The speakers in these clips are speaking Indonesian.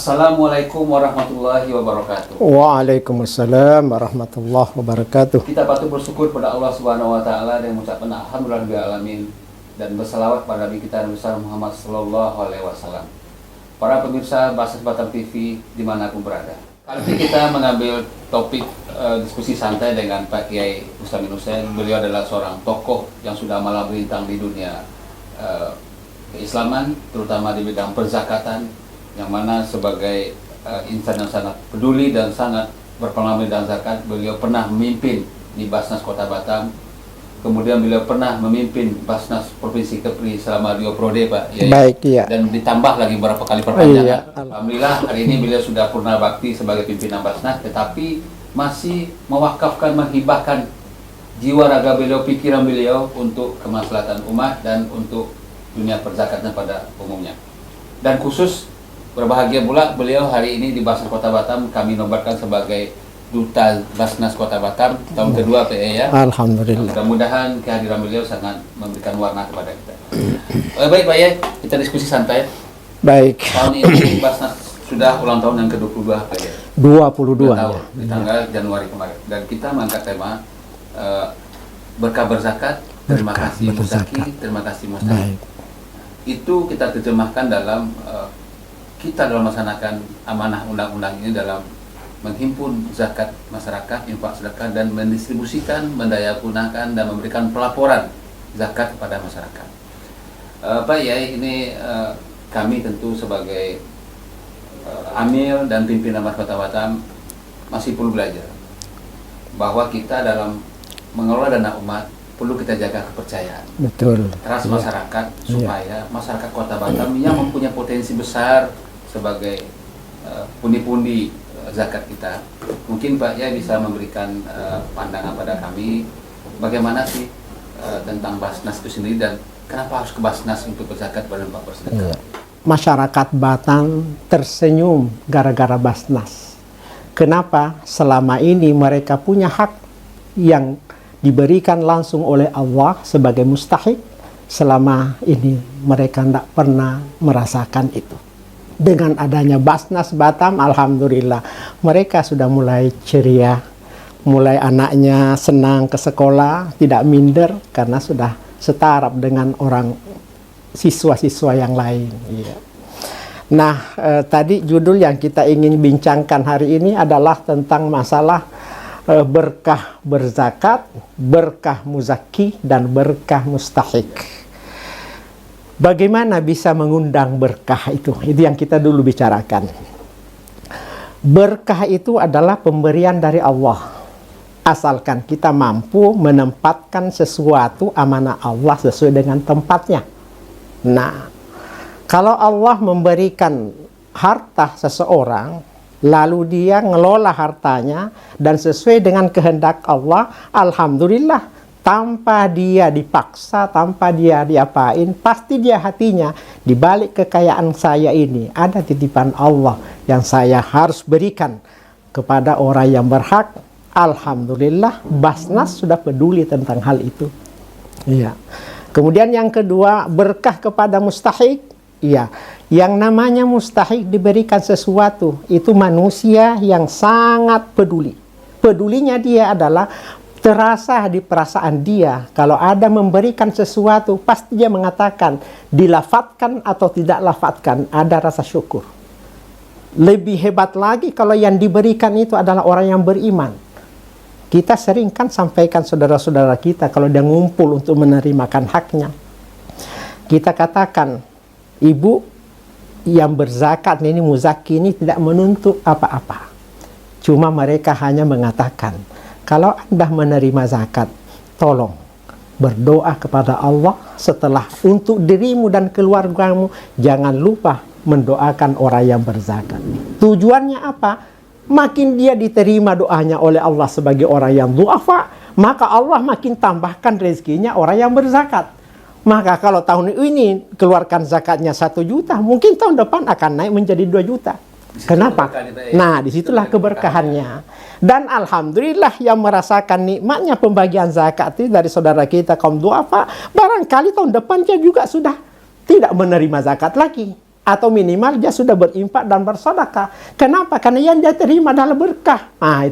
Assalamualaikum warahmatullahi wabarakatuh. Waalaikumsalam warahmatullahi wabarakatuh. Kita patut bersyukur pada Allah Subhanahu wa taala dan mengucapkan alhamdulillahirabbil alamin dan berselawat pada Nabi kita Nabi besar Muhammad sallallahu alaihi wasallam. Para pemirsa Bahasa Batam TV dimanapun berada. Kali ini kita mengambil topik diskusi santai dengan Pak Kiai Ustamin Hussein. Beliau adalah seorang tokoh yang sudah malang melintang di dunia keislaman, terutama di bidang perzakatan, yang mana sebagai insan yang sangat peduli dan sangat berpengalaman dalam zakat. Beliau pernah memimpin di Basnas Kota Batam, kemudian beliau pernah memimpin Basnas Provinsi Kepri selama 2 periode, Pak. Ya, Baik, iya. Dan ditambah lagi beberapa kali perpanjangan. Iya. Alhamdulillah hari ini beliau sudah purna bakti sebagai pimpinan Basnas, tetapi masih mewakafkan, menghibahkan jiwa raga beliau, pikiran beliau untuk kemaslahatan umat dan untuk dunia perzakatan pada umumnya. Dan khusus berbahagia pula beliau hari ini di Basnas Kota Batam kami nobatkan sebagai Duta Basnas Kota Batam tahun kedua PE ya. Alhamdulillah. Mudah-mudahan kehadiran beliau sangat memberikan warna kepada kita. Baik Pak ya, kita diskusi santai. Baik. Tahun ini Basnas sudah ulang tahun yang ke-22 Pak ya. 22 tahun, ya. di tanggal Januari kemarin. Dan kita mengangkat tema berkah berzakat, terima Berkah kasih Muzaki, berzakat. terima kasih Mustahik. Baik. Itu kita terjemahkan dalam kita dalam melaksanakan amanah undang-undang ini dalam menghimpun zakat masyarakat, infak sedekah, dan mendistribusikan, mendayagunakan, dan memberikan pelaporan zakat kepada masyarakat. Pak Yai, ini kami tentu sebagai amil dan pimpinan Basnas Kota Batam masih perlu belajar bahwa kita dalam mengelola dana umat perlu kita jaga kepercayaan. Betul. Trust masyarakat supaya masyarakat Kota Batam yang mempunyai potensi besar sebagai pundi-pundi zakat kita. Mungkin Pak ya bisa memberikan pandangan pada kami bagaimana sih tentang Basnas itu sendiri dan kenapa harus ke Basnas untuk berzakat berinfak bersedekah. Masyarakat Batam tersenyum gara-gara Basnas. Kenapa? Selama ini mereka punya hak yang diberikan langsung oleh Allah sebagai mustahik. Selama ini mereka tidak pernah merasakan itu. Dengan adanya Basnas Batam, alhamdulillah mereka sudah mulai ceria, mulai anaknya senang ke sekolah, tidak minder karena sudah setaraf dengan orang siswa-siswa yang lain. Iya. Nah, tadi judul yang kita ingin bincangkan hari ini adalah tentang masalah berkah berzakat, berkah muzaki, dan berkah mustahik. Bagaimana bisa mengundang berkah itu? Itu yang kita dulu bicarakan. Berkah itu adalah pemberian dari Allah. Asalkan kita mampu menempatkan sesuatu amanah Allah sesuai dengan tempatnya. Nah, kalau Allah memberikan harta seseorang, lalu dia ngelola hartanya dan sesuai dengan kehendak Allah, alhamdulillah, tanpa dia dipaksa, tanpa dia diapain, pasti dia hatinya, di balik kekayaan saya ini ada titipan Allah yang saya harus berikan kepada orang yang berhak. Alhamdulillah, Basnas sudah peduli tentang hal itu. Iya. Kemudian yang kedua, berkah kepada mustahik. Iya, yang namanya mustahik diberikan sesuatu, itu manusia yang sangat peduli. Pedulinya dia adalah terasa di perasaan dia. Kalau ada memberikan sesuatu, pasti dia mengatakan, dilafatkan atau tidak lafatkan, ada rasa syukur. Lebih hebat lagi kalau yang diberikan itu adalah orang yang beriman. Kita sering kan sampaikan saudara-saudara kita kalau dia ngumpul untuk menerimakan haknya. Kita katakan, ibu yang berzakat ini muzaki ini tidak menuntut apa-apa. Cuma mereka hanya mengatakan, kalau Anda menerima zakat, tolong berdoa kepada Allah setelah untuk dirimu dan keluargamu. Jangan lupa mendoakan orang yang berzakat. Tujuannya apa? Makin dia diterima doanya oleh Allah sebagai orang yang du'afa, maka Allah makin tambahkan rezekinya orang yang berzakat. Maka kalau tahun ini keluarkan zakatnya 1 juta, mungkin tahun depan akan naik menjadi 2 juta. Kenapa? Nah, disitulah keberkahannya. Dan alhamdulillah yang merasakan nikmatnya pembagian zakat itu dari saudara kita kaum duafa, barangkali tahun depan dia juga sudah tidak menerima zakat lagi. atau minimal dia sudah berinfak dan bersedekah. Kenapa? Karena yang dia terima adalah berkah. Nah,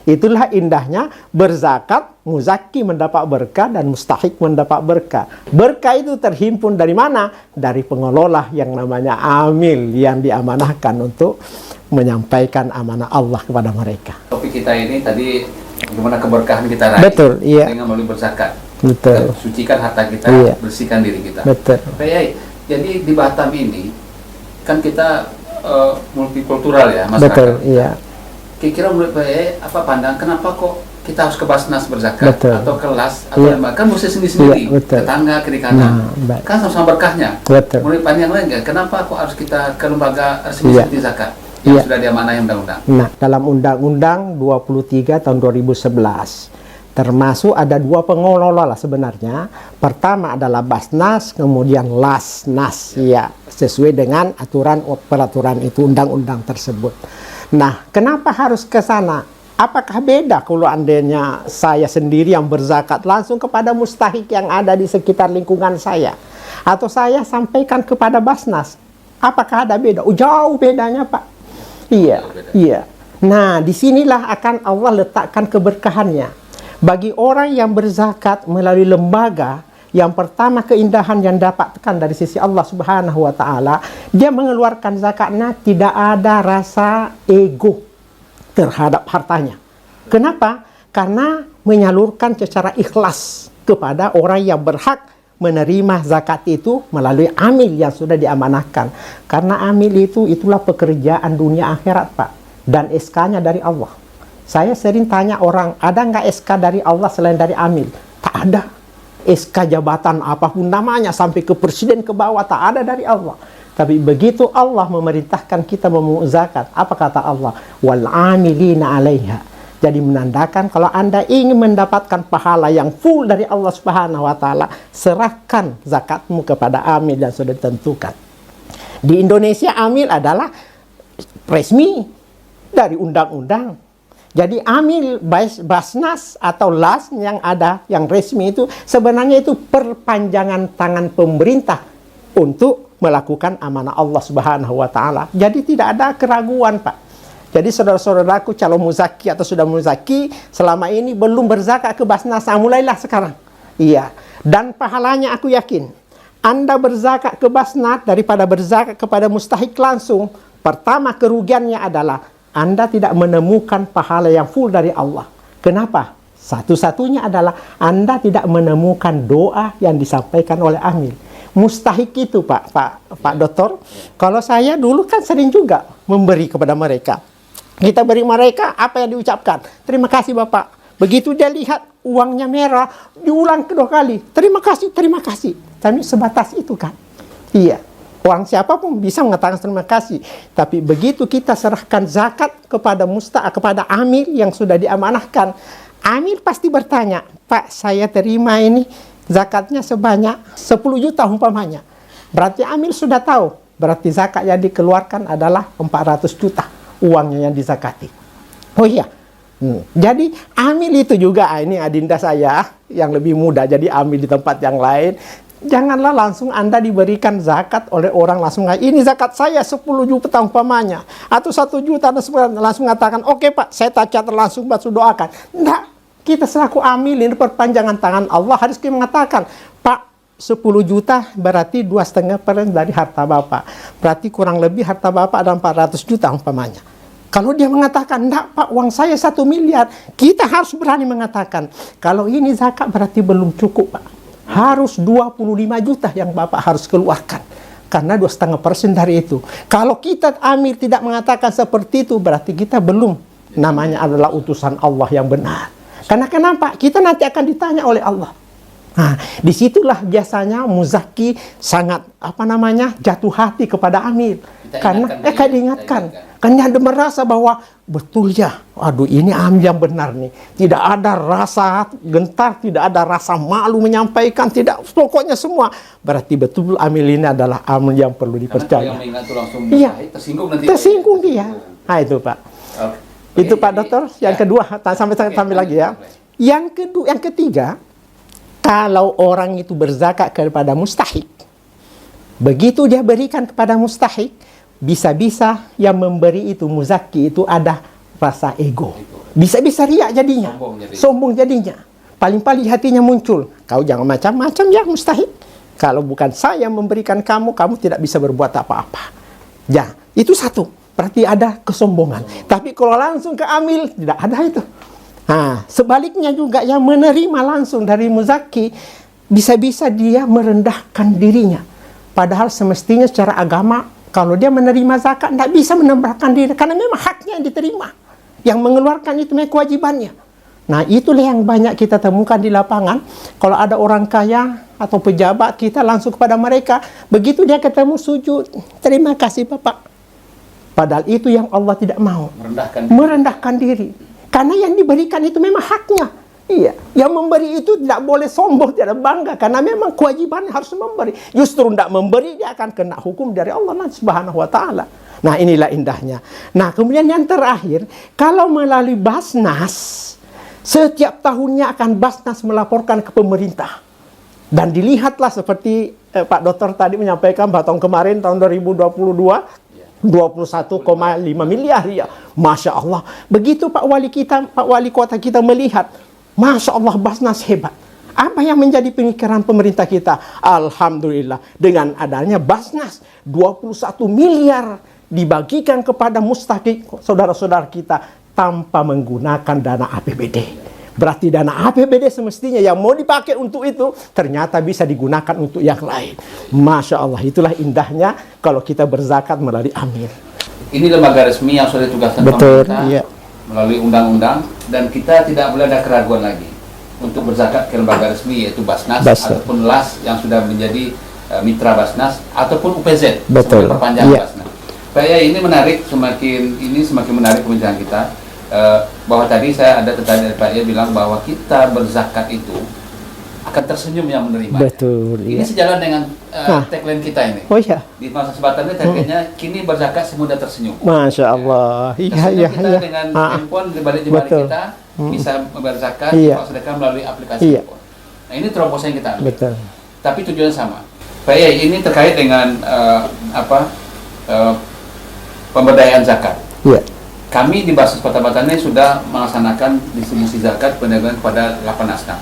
itulah indahnya berzakat, muzaki mendapat berkah dan mustahik mendapat berkah. Berkah itu terhimpun dari mana? Dari pengelola yang namanya amil yang diamanahkan untuk menyampaikan amanah Allah kepada mereka. Topik kita ini tadi bagaimana keberkahan kita raih. Betul, iya. Dengan melalui berzakat. Betul. Sucikan harta kita, Iya. bersihkan diri kita. Betul. Baik, jadi di Batam ini kan kita multikultural ya masyarakat. Betul, iya. Kira-kira menurut Pak apa pandangan kenapa kok kita harus ke Basnas berzakat Betul. atau ke LAS atau Iya. kan mesti sendiri-sendiri, Iya, betul. tetangga kiri kanan, Baik. kan sama-sama berkahnya. Betul. Menurut pandangan lain nggak, kenapa kok harus kita ke lembaga resmi Iya. seperti zakat yang Iya. sudah diamanai undang-undang? Nah, dalam Undang-Undang 23 tahun 2011 termasuk ada dua pengelola lah sebenarnya. Pertama adalah Basnas, kemudian Lasnas, ya, sesuai dengan aturan peraturan itu, undang-undang tersebut. Nah, kenapa harus ke sana? Apakah beda kalau andainya saya sendiri yang berzakat langsung kepada mustahik yang ada di sekitar lingkungan saya, atau saya sampaikan kepada Basnas? Apakah ada beda? Oh, jauh bedanya, Pak. Iya, iya. Nah, disinilah akan Allah letakkan keberkahannya. Bagi orang yang berzakat melalui lembaga, yang pertama keindahan yang dapatkan dari sisi Allah Subhanahu wa Ta'ala, dia mengeluarkan zakatnya tidak ada rasa ego terhadap hartanya. Kenapa? Karena menyalurkan secara ikhlas kepada orang yang berhak menerima zakat itu melalui amil yang sudah diamanahkan. Karena amil itulah pekerjaan dunia akhirat, Pak. Dan SK-nya dari Allah. Saya sering tanya orang, ada nggak SK dari Allah selain dari amil? Tak ada. SK jabatan apapun namanya, sampai ke presiden ke bawah, tak ada dari Allah. Tapi begitu Allah memerintahkan kita memungut zakat, apa kata Allah? Wal amilina 'alaiha. Jadi menandakan kalau Anda ingin mendapatkan pahala yang full dari Allah Subhanahu wa Ta'ala, serahkan zakatmu kepada amil yang sudah ditentukan. Di Indonesia amil adalah resmi dari undang-undang. Jadi amil Basnas atau LAS yang ada, yang resmi itu sebenarnya itu perpanjangan tangan pemerintah untuk melakukan amanah Allah Subhanahu wa Ta'ala. Jadi tidak ada keraguan, Pak. Jadi saudara-saudaraku calon muzaki atau sudah muzaki selama ini belum berzakat ke Basnas, mulailah sekarang. Iya. Dan pahalanya aku yakin. Anda berzakat ke Basnas daripada berzakat kepada mustahik langsung. Pertama kerugiannya adalah Anda tidak menemukan pahala yang full dari Allah. Kenapa? Satu-satunya adalah Anda tidak menemukan doa yang disampaikan oleh amil. Mustahik itu, Pak Dokter. Kalau saya dulu kan sering juga memberi kepada mereka. Kita beri mereka apa yang diucapkan. Terima kasih, Bapak. Begitu dia lihat uangnya merah, diulang kedua kali. Terima kasih, terima kasih. Tapi sebatas itu kan. Iya. Orang siapapun bisa mengatakan terima kasih. Tapi begitu kita serahkan zakat kepada kepada amil yang sudah diamanahkan, amil pasti bertanya, Pak, saya terima ini zakatnya sebanyak 10 juta umpamanya. Berarti amil sudah tahu, berarti zakat yang dikeluarkan adalah 400 juta uangnya yang dizakati. Oh iya. Jadi amil itu juga, ini adinda saya yang lebih muda, jadi amil di tempat yang lain. Janganlah langsung Anda diberikan zakat oleh orang langsung, ini zakat saya 10 juta umpamanya, atau 1 juta, langsung mengatakan, oke Pak, saya catat langsung, Pak, doakan. Enggak, kita selaku amil ini perpanjangan tangan Allah harus kita mengatakan, Pak, 10 juta berarti 2,5% dari harta Bapak. Berarti kurang lebih harta Bapak ada 400 juta umpamanya. Kalau dia mengatakan, enggak Pak, uang saya 1 miliar, kita harus berani mengatakan, kalau ini zakat berarti belum cukup Pak. Harus 25 juta yang Bapak harus keluarkan. Karena 2,5% dari itu. Kalau kita amil tidak mengatakan seperti itu, berarti kita belum namanya adalah utusan Allah yang benar. Karena kenapa? Kita nanti akan ditanya oleh Allah. Nah, disitulah biasanya muzaki sangat jatuh hati kepada amil. Karena diingatkan. Karena dia merasa bahwa betul ya, aduh ini amil yang benar nih. Tidak ada rasa gentar, tidak ada rasa malu menyampaikan, tidak, pokoknya semua. Berarti betul amil ini adalah amil yang perlu dipercaya. Karena yang mengingat itu langsung tersinggung nanti. Tersinggung dia. Nah itu Pak. Itu Pak Dokter. Yang kedua, sampai lagi ya. Yang ketiga, kalau orang itu berzakat kepada mustahik, Begitu dia berikan kepada mustahik, bisa-bisa yang memberi itu muzaki itu ada rasa ego. Bisa-bisa riak jadinya. Sombong jadinya. Paling-paling hatinya muncul. Kau jangan macam-macam ya mustahik. Kalau bukan saya yang memberikan kamu, kamu tidak bisa berbuat apa-apa. Ya, itu satu. Berarti ada kesombongan. Tapi kalau langsung ke amil, tidak ada itu. Nah, sebaliknya juga yang menerima langsung dari muzaki, bisa-bisa dia merendahkan dirinya. Padahal semestinya secara agama, kalau dia menerima zakat, tidak bisa menambahkan diri. Karena memang haknya yang diterima. Yang mengeluarkan itu memang kewajibannya. Nah, itulah yang banyak kita temukan di lapangan. Kalau ada orang kaya atau pejabat, kita langsung kepada mereka. Begitu dia ketemu sujud, terima kasih Bapak. Padahal itu yang Allah tidak mau. Merendahkan diri. Karena yang diberikan itu memang haknya. Iya, yang memberi itu tidak boleh sombong, tidak bangga, karena memang kewajibannya harus memberi. Justru tidak memberi, dia akan kena hukum dari Allah Subhanahu wa Ta'ala. Nah, inilah indahnya. Nah, kemudian yang terakhir, kalau melalui Basnas, setiap tahunnya akan Basnas melaporkan ke pemerintah. Dan dilihatlah seperti Pak Dokter tadi menyampaikan bahwa tahun kemarin, tahun 2022, 21,5 miliar ya. Masya Allah. Begitu Pak Wali Kota kita melihat, Masya Allah, Basnas hebat. Apa yang menjadi pemikiran pemerintah kita? Alhamdulillah, dengan adanya Basnas, 21 miliar dibagikan kepada mustahik saudara-saudara kita tanpa menggunakan dana APBD. Berarti dana APBD semestinya yang mau dipakai untuk itu, ternyata bisa digunakan untuk yang lain. Masya Allah, itulah indahnya kalau kita berzakat melalui amil. Ini lembaga resmi yang sudah ditugaskan pemerintah. Iya. Melalui undang-undang, dan kita tidak boleh ada keraguan lagi untuk berzakat ke lembaga resmi, yaitu Basnas ataupun LAS yang sudah menjadi mitra Basnas ataupun UPZ sebagai perpanjangan Basnas. Saya ini menarik, semakin menarik pembicaraan kita, bahwa tadi saya ada tertanya dari Pak Ia bilang bahwa kita berzakat itu akan tersenyum yang menerima. Betul. Ini sejalan dengan tagline kita ini. Oh iya. Di masa sebatan ini tagline-nya kini berzakat semudah tersenyum. Masya Allah. Iya. Kita dengan handphone di balik kita bisa berzakat, sedekah melalui aplikasi handphone. Nah, ini terobosan yang kita ambil. Betul. Tapi tujuannya sama. Pak Ia, ini terkait dengan pemberdayaan zakat. Iya. Kami di Basnas Kota Batam ini sudah melaksanakan distribusi zakat pendagangan kepada 8 asnaf.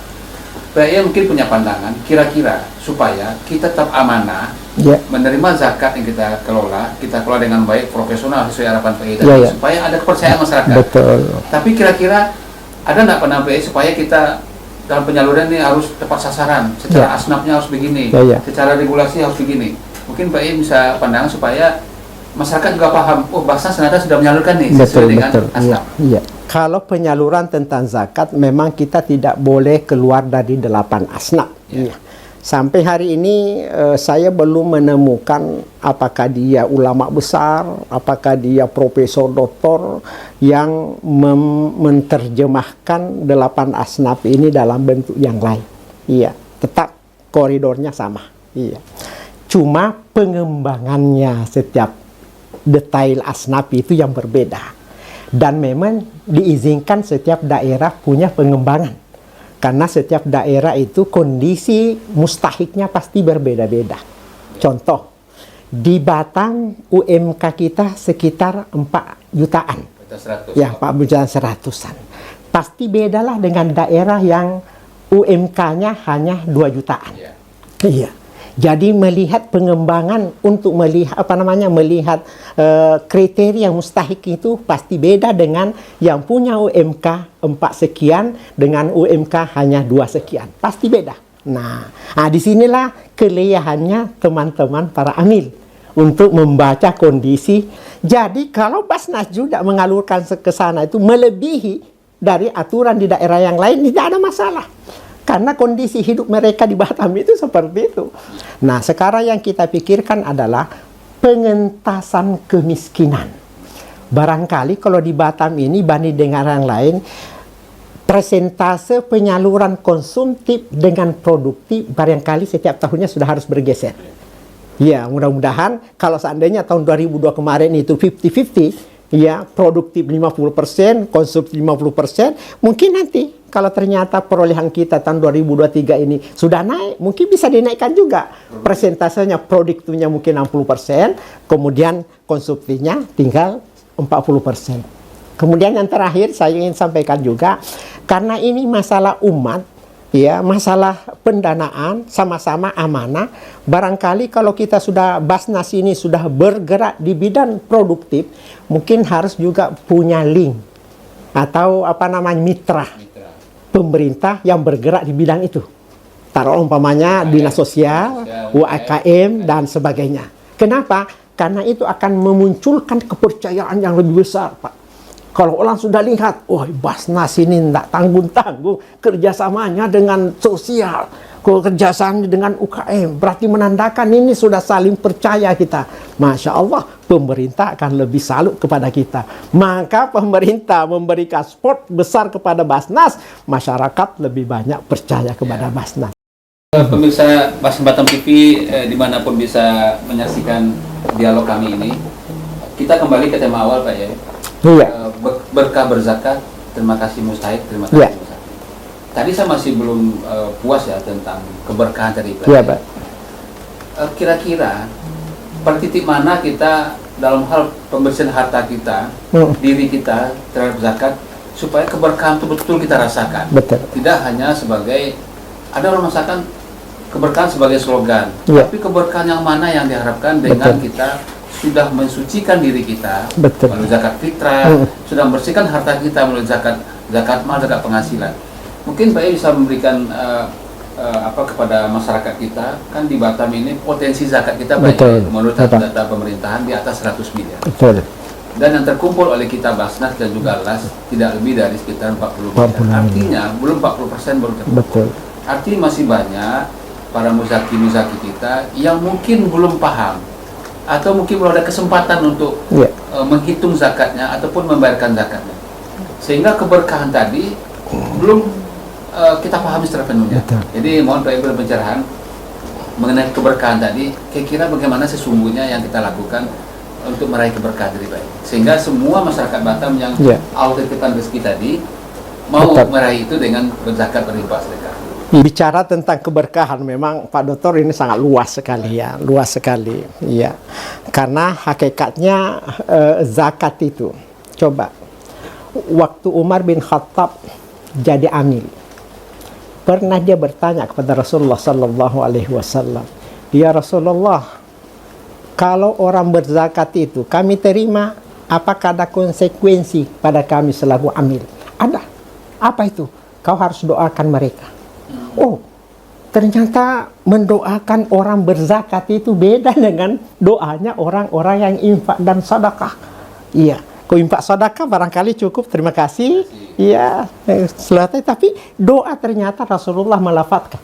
Saya mungkin punya pandangan, kira-kira supaya kita tetap amanah, menerima zakat yang kita kelola dengan baik, profesional sesuai harapan PI tadi, supaya ada kepercayaan masyarakat. Betul. Tapi kira-kira ada nggak pandangan PI supaya kita dalam penyaluran ini harus tepat sasaran, secara asnafnya harus begini, secara regulasi harus begini. Mungkin PI bisa pandangan supaya masyarakat juga paham, oh Basnas ternyata sudah menyalurkan nih sesuai dengan asnaf. Iya. Kalau penyaluran tentang zakat, memang kita tidak boleh keluar dari 8 asnaf. Iya. Sampai hari ini saya belum menemukan apakah dia ulama besar, apakah dia profesor doktor yang menerjemahkan 8 asnaf ini dalam bentuk yang lain. Iya, tetap koridornya sama. Iya. Cuma pengembangannya setiap detail asnaf itu yang berbeda. Dan memang diizinkan setiap daerah punya pengembangan. Karena setiap daerah itu kondisi mustahiknya pasti berbeda-beda. Contoh, di Batam UMK kita sekitar 4 jutaan. 100. Ya, 4 jutaan 100-an. Pasti bedalah dengan daerah yang UMK-nya hanya 2 jutaan. Iya. Jadi melihat pengembangan untuk melihat melihat kriteria mustahik itu pasti beda dengan yang punya UMK 4 sekian dengan UMK hanya 2 sekian. Pasti beda. Nah, disinilah keleyahannya teman-teman para amil untuk membaca kondisi. Jadi kalau Basnas juga mengalurkan ke sana itu melebihi dari aturan di daerah yang lain, tidak ada masalah. Karena kondisi hidup mereka di Batam itu seperti itu. Nah, sekarang yang kita pikirkan adalah pengentasan kemiskinan. Barangkali kalau di Batam ini banding dengan yang lain, persentase penyaluran konsumtif dengan produktif barangkali setiap tahunnya sudah harus bergeser. Ya, mudah-mudahan kalau seandainya tahun 2002 kemarin itu 50-50, ya produktif 50%, konsumtif 50%, mungkin nanti kalau ternyata perolehan kita tahun 2023 ini sudah naik, mungkin bisa dinaikkan juga. Persentasenya produktifnya mungkin 60%, kemudian konsumsinya tinggal 40%. Kemudian yang terakhir saya ingin sampaikan juga, karena ini masalah umat, ya, masalah pendanaan sama-sama amanah. Barangkali kalau kita sudah Basnas ini sudah bergerak di bidang produktif, mungkin harus juga punya link atau mitra pemerintah yang bergerak di bidang itu. Taruh umpamanya dinas sosial, UMKM dan sebagainya. Kenapa? Karena itu akan memunculkan kepercayaan yang lebih besar, Pak. Kalau orang sudah lihat, oh Basnas ini tidak tanggung-tanggung kerjasamanya dengan sosial, kerjasamanya dengan UKM, berarti menandakan ini sudah saling percaya kita. Masya Allah, pemerintah akan lebih salut kepada kita. Maka pemerintah memberikan spot besar kepada Basnas, masyarakat lebih banyak percaya kepada Basnas. Pemirsa Basnas Batam TV dimanapun bisa menyaksikan dialog kami ini, kita kembali ke tema awal, Pak ya. Iya. Berkah berzakat. Terima kasih Mustahik, terima kasih Iya. Mustahik. Tadi saya masih belum puas ya tentang keberkahan tadi. Iya, Pak. Kira-kira pada titik mana kita dalam hal pembersihan harta kita, diri kita terhadap zakat, supaya keberkahan itu betul kita rasakan. Betul. Tidak hanya sebagai, ada orang merasakan keberkahan sebagai slogan, Iya. tapi keberkahan yang mana yang diharapkan dengan Betul. kita sudah mensucikan diri kita Betul. melalui zakat fitrah, sudah membersihkan harta kita melalui zakat mal, zakat penghasilan. Mungkin Pak bisa memberikan kepada masyarakat kita, kan di Batam ini potensi zakat kita banyak. Betul. Menurut Betul. data pemerintahan di atas 100 miliar. Betul. Dan yang terkumpul oleh kita Basnas dan juga LAS tidak lebih dari sekitar 40 miliar. 40 miliar. Artinya belum 40% baru terkumpul. Betul. Artinya masih banyak para muzaki kita yang mungkin belum paham atau mungkin belum ada kesempatan untuk menghitung zakatnya ataupun membayarkan zakatnya, sehingga keberkahan tadi belum kita pahami secara penuhnya. Betul. Jadi mohon Pak Ibu pencerahan mengenai keberkahan tadi, kira-kira bagaimana sesungguhnya yang kita lakukan untuk meraih keberkahan dari baik, sehingga semua masyarakat Batam yang Allah titipkan rezeki tadi mau meraih itu dengan berzakat, berinfak, sedekah. Bicara tentang keberkahan, memang Pak Dokter ini sangat luas sekali ya, luas sekali. Ya, karena hakikatnya zakat itu, coba waktu Umar bin Khattab jadi amil, pernah dia bertanya kepada Rasulullah Sallallahu Alaihi Wasallam, ya Rasulullah, kalau orang berzakat itu kami terima, apakah ada konsekuensi pada kami selaku amil? Ada. Apa itu? Kau harus doakan mereka. Oh, ternyata mendoakan orang berzakat itu beda dengan doanya orang-orang yang infak dan sedekah. Iya, kau infak sedekah barangkali cukup, terima kasih. Iya, selesai. Tapi doa ternyata Rasulullah melafadzkan.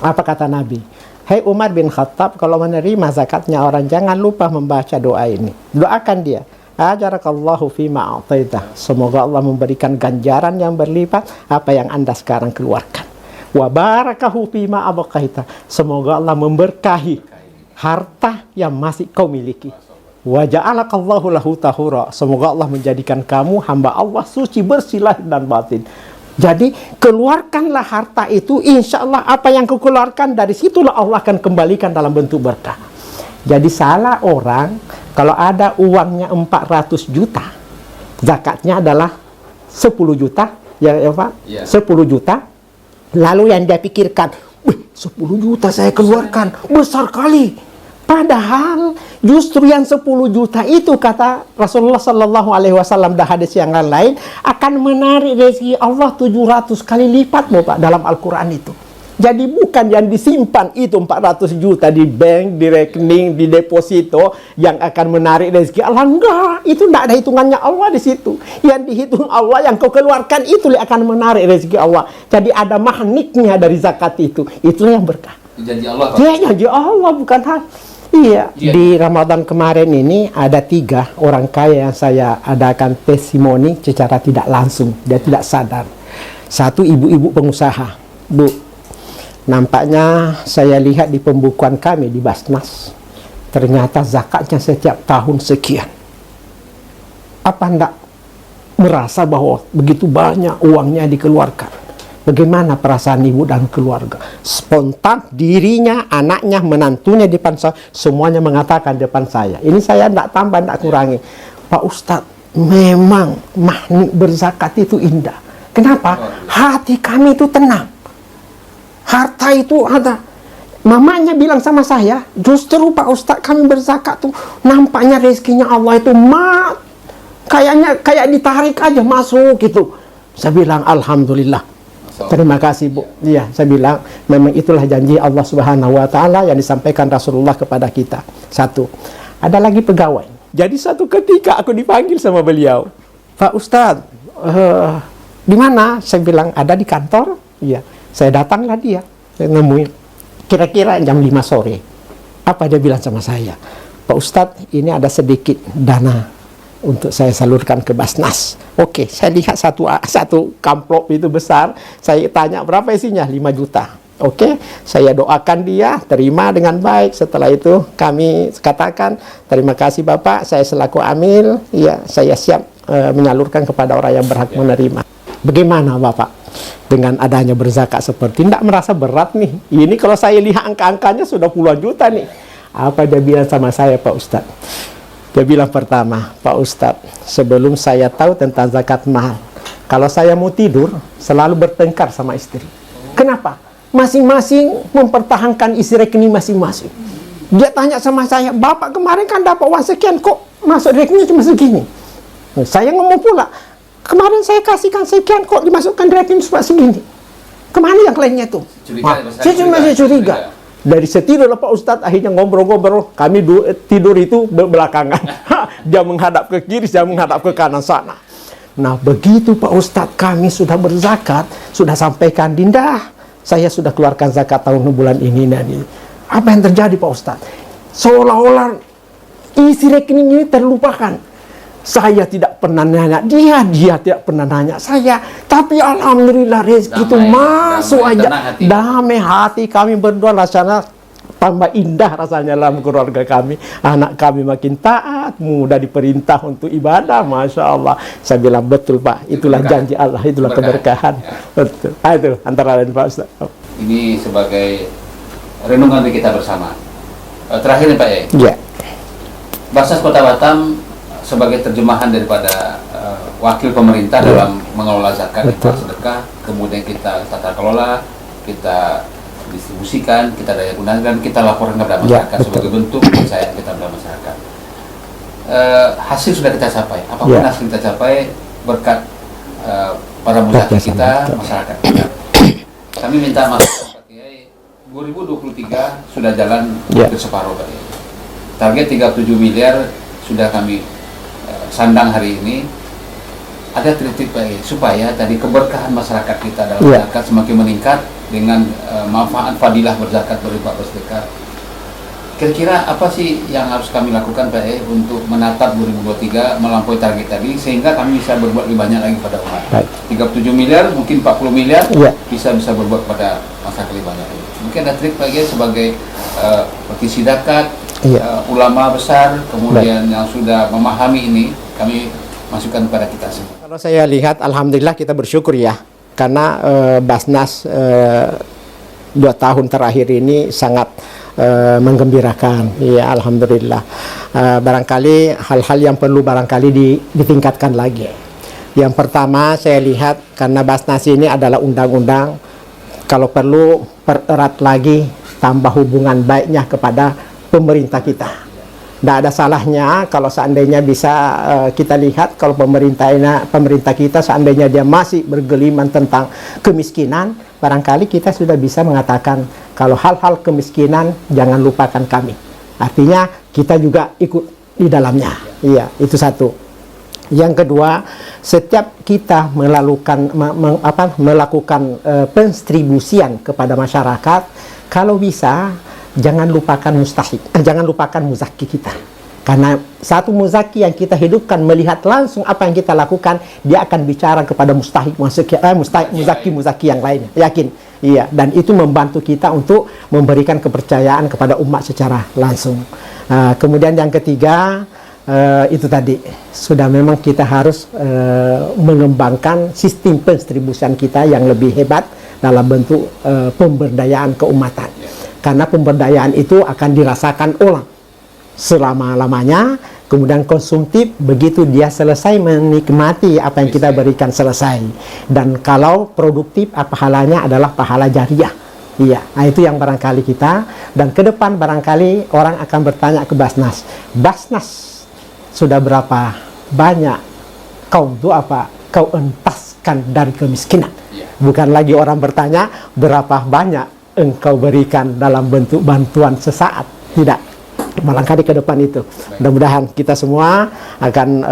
Apa kata Nabi? Hai Umar bin Khattab, kalau menerima zakatnya orang, jangan lupa membaca doa ini. Doakan dia. Ajarakallahu fima a'taitah. Semoga Allah memberikan ganjaran yang berlipat apa yang Anda sekarang keluarkan. Wa barakahu fima abaqaita. Semoga Allah memberkahi harta yang masih kau miliki. Wa ja'alakallahu lahu tahura. Semoga Allah menjadikan kamu hamba Allah suci, bersih lahir dan batin. Jadi keluarkanlah harta itu, insya Allah apa yang kau keluarkan dari situlah Allah akan kembalikan dalam bentuk berkah. Jadi salah orang kalau ada uangnya 400 juta, zakatnya adalah 10 juta, ya Pak, 10 juta. Lalu yang dia pikirkan, 10 juta saya keluarkan, besar kali. Padahal justru yang 10 juta itu, kata Rasulullah Sallallahu Alaihi Wasallam dan hadis yang lain, akan menarik rezeki Allah 700 kali lipat, Bapak, dalam Al-Quran itu. Jadi bukan yang disimpan itu 400 juta di bank, di rekening, di deposito yang akan menarik rezeki Allah. Enggak, itu tidak ada hitungannya Allah di situ. Yang dihitung Allah, yang kau keluarkan itu yang akan menarik rezeki Allah. Jadi ada mahniknya dari zakat itu. Itulah yang berkah. Janji Allah, Pak. Ya, janji Allah, bukan hal. Iya, di Ramadan kemarin ini ada 3 orang kaya yang saya adakan testimoni secara tidak langsung. Dia tidak sadar. Satu ibu-ibu pengusaha. Bu, nampaknya saya lihat di pembukuan kami di Basnas, ternyata zakatnya setiap tahun sekian. Apa Anda merasa bahwa begitu banyak uangnya dikeluarkan? Bagaimana perasaan ibu dan keluarga? Spontan dirinya, anaknya, menantunya di depan saya, semuanya mengatakan di depan saya. Ini saya tidak tambah, tidak kurangi. Pak Ustadz, memang mahnik berzakat itu indah. Kenapa? Hati kami itu tenang. Harta itu ada. Mamanya bilang sama saya, justru Pak Ustadz kami berzakat tuh nampaknya rezekinya Allah itu kayaknya kayak ditarik aja masuk gitu. Saya bilang alhamdulillah. Terima kasih Bu. Iya, saya bilang memang itulah janji Allah Subhanahu wa taala yang disampaikan Rasulullah kepada kita. Satu. Ada lagi pegawai. Jadi satu ketika aku dipanggil sama beliau, "Pak Ustadz, di mana?" Saya bilang ada di kantor. Iya. Saya datanglah dia. Saya nemuin kira-kira jam 5 sore. Apa dia bilang sama saya? "Pak Ustadz, ini ada sedikit dana untuk saya salurkan ke Basnas." Oke, saya lihat satu amplop itu besar. Saya tanya berapa isinya? 5 juta. Oke, saya doakan dia, terima dengan baik. Setelah itu kami katakan, terima kasih Bapak, saya selaku amil, ya saya siap menyalurkan kepada orang yang berhak menerima. Bagaimana Bapak dengan adanya berzakat seperti ini? Tidak merasa berat nih? Ini kalau saya lihat angka-angkanya sudah puluhan juta nih. Apa dia bilang sama saya, Pak Ustadz? Dia bilang pertama, "Pak Ustadz, sebelum saya tahu tentang zakat mal, kalau saya mau tidur, selalu bertengkar sama istri. Kenapa? Masing-masing mempertahankan isi rekening masing-masing. Dia tanya sama saya, Bapak kemarin kan dapat uang sekian, kok masuk rekening cuma segini? Saya ngomong pula, kemarin saya kasihkan sekian, kok dimasukkan rekening cuma segini? Kemana yang lainnya tuh?" Saya cuma curiga. Dari setidur Pak Ustadz, akhirnya ngobrol-ngobrol. Kami tidur itu belakangan. Dia menghadap ke kiri, saya menghadap ke kanan sana. Nah, begitu Pak Ustadz kami sudah berzakat, sudah sampaikan, Dinda, saya sudah keluarkan zakat tahun bulan ini. Apa yang terjadi Pak Ustadz? Seolah-olah isi rekening ini terlupakan. Saya tidak pernah nanya dia tidak pernah nanya saya. Tapi alhamdulillah rezeki itu masuk aja. Damai hati kami berdua, rasanya tambah indah rasanya dalam keluarga kami. Anak kami makin taat, mudah diperintah untuk ibadah. Masya Allah. Saya bilang betul Pak, itulah janji Allah, itulah keberkahan. Betul. Itu antara lain Pak Ustaz. Ini sebagai renungan kita bersama. Terakhir nih Pak ya. Iya. Basnas Kota Batam sebagai terjemahan daripada wakil pemerintah dalam mengelola zakat, infak, sedekah, kemudian kita tata kelola, kita distribusikan, kita daya gunakan, kita laporkan kepada masyarakat sebagai bentuk kepercayaan kita kepada masyarakat. Hasil sudah kita capai, apapun hasil kita capai berkat para muzaki kita, masyarakat kita. Kami minta maaf Pak Kiai, 2023 sudah jalan hampir separuh Pak Kiai. Target 37 miliar sudah kami sandang hari ini. Ada trik-trik supaya tadi keberkahan masyarakat kita dalam zakat semakin meningkat dengan manfaat fadilah berzakat, berinfak, bersedekah. Kira-kira apa sih yang harus kami lakukan Pak untuk menatap 2023 melampaui target tadi sehingga kami bisa berbuat lebih banyak lagi pada umat? 37 miliar mungkin 40 miliar bisa berbuat pada masyarakat lebih banyak lagi. Mungkin ada trik Pak sebagai petisi zakat, ulama besar kemudian yang sudah memahami ini, kami masukkan kepada kita semua. Kalau saya lihat, alhamdulillah kita bersyukur ya, karena Basnas 2 tahun terakhir ini sangat menggembirakan. Ya, alhamdulillah. Barangkali hal-hal yang perlu barangkali ditingkatkan lagi. Yang pertama saya lihat, karena Basnas ini adalah undang-undang, kalau perlu pererat lagi, tambah hubungan baiknya kepada pemerintah kita. Tidak ada salahnya kalau seandainya bisa kita lihat kalau pemerintah kita seandainya dia masih bergeliman tentang kemiskinan, barangkali kita sudah bisa mengatakan kalau hal-hal kemiskinan jangan lupakan kami. Artinya kita juga ikut di dalamnya. Iya, itu satu. Yang kedua, setiap kita melakukan pendistribusian kepada masyarakat, kalau bisa jangan lupakan jangan lupakan muzaki kita. Karena satu muzaki yang kita hidupkan melihat langsung apa yang kita lakukan, dia akan bicara kepada muzaki yang lainnya. Yakin? Iya. Dan itu membantu kita untuk memberikan kepercayaan kepada umat secara langsung. Kemudian yang ketiga, itu tadi sudah memang kita harus mengembangkan sistem pendistribusian kita yang lebih hebat dalam bentuk pemberdayaan keumatan. Karena pemberdayaan itu akan dirasakan orang selama-lamanya, kemudian konsumtif begitu dia selesai menikmati apa yang kita berikan selesai. Dan kalau produktif, pahalanya adalah pahala jariah. Iya, nah itu yang barangkali kita, dan ke depan barangkali orang akan bertanya ke Basnas, Basnas sudah berapa banyak kau itu kau entaskan dari kemiskinan? Bukan lagi orang bertanya berapa banyak engkau berikan dalam bentuk bantuan sesaat, tidak. Barangkali ke depan itu. Mudah-mudahan kita semua akan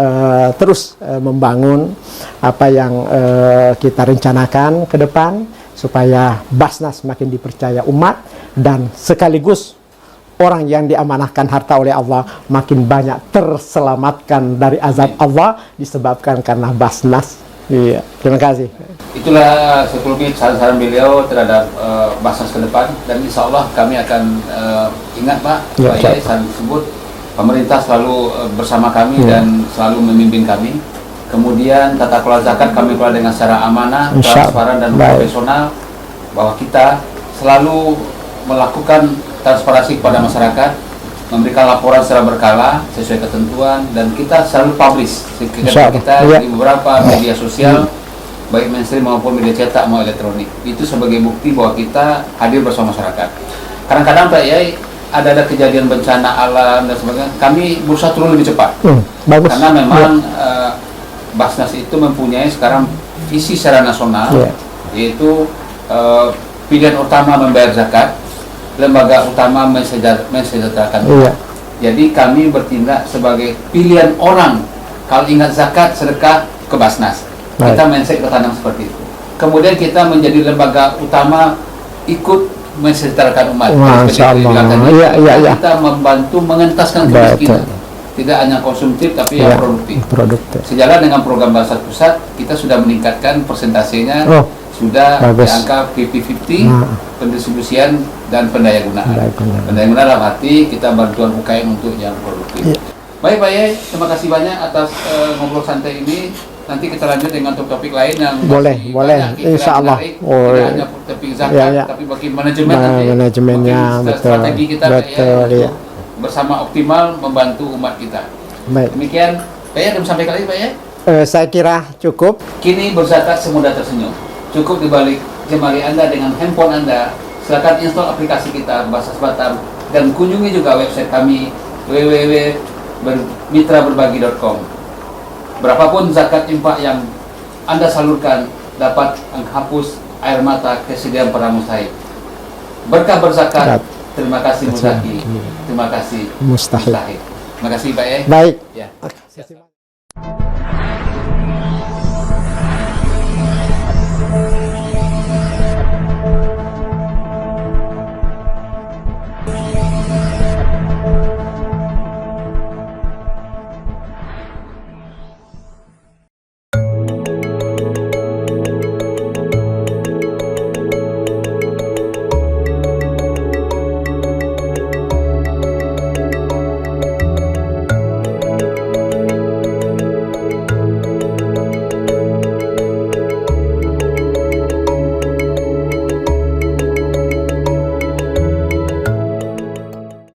terus membangun apa yang kita rencanakan ke depan, supaya Basnas makin dipercaya umat, dan sekaligus orang yang diamanahkan harta oleh Allah makin banyak terselamatkan dari azab Allah disebabkan karena Basnas. Iya, terima kasih. Itulah sekelumit saran-saran beliau terhadap Basnas ke depan, dan insya Allah kami akan ingat Pak, Pak Yai saran tersebut. Pemerintah selalu bersama kami dan selalu membimbing kami. Kemudian tata kelola zakat kami kelola dengan secara amanah, transparan dan profesional, bahwa kita selalu melakukan transparansi kepada masyarakat, memberikan laporan secara berkala sesuai ketentuan, dan kita selalu publish kita di beberapa media sosial, baik mainstream maupun media cetak maupun elektronik. Itu sebagai bukti bahwa kita hadir bersama masyarakat. Kadang-kadang Pak Yai ada kejadian bencana alam dan sebagainya, kami berusaha turun lebih cepat. Bagus. Karena memang Basnas itu mempunyai sekarang visi secara nasional, yaitu pilihan utama membayar zakat, lembaga utama mensejahterakan. Jadi kami bertindak sebagai pilihan orang. Kalau ingat zakat, sedekah, ke Basnas. Kita mindset ke tanam seperti itu. Kemudian kita menjadi lembaga utama ikut mensejahterakan umat. Kita membantu mengentaskan kemiskinan. Tidak hanya konsumtif tapi yang produktif. Sejalan dengan program Basnas Pusat, kita sudah meningkatkan persentasenya, sudah di angka 50-50 pendistribusian dan pendayagunaan. Pendayagunaan dalam arti kita bantuan UKM untuk yang produktif. Baik Pak Yai, terima kasih banyak atas ngobrol santai ini. Nanti kita lanjut dengan topik lain yang boleh, insya Allah. Tidak hanya topik zakat, tapi bagi manajemen manajemennya, strategi kita bersama optimal membantu umat kita. Baik. Demikian, Pak Yai, belum sampai kali Pak Yai? Saya kira cukup. Kini berzakat semudah tersenyum. Cukup dibalik jemari Anda dengan handphone Anda. Silakan install aplikasi kita Basnas Batam, dan kunjungi juga website kami www.mitraberbagi.com. Berapapun zakat infak yang Anda salurkan dapat menghapus air mata kesedihan para mustahik. Berkah berzakat. Terima kasih mustahik. Terima kasih mustahik. Terima kasih Pak Yai. Baik. Ya.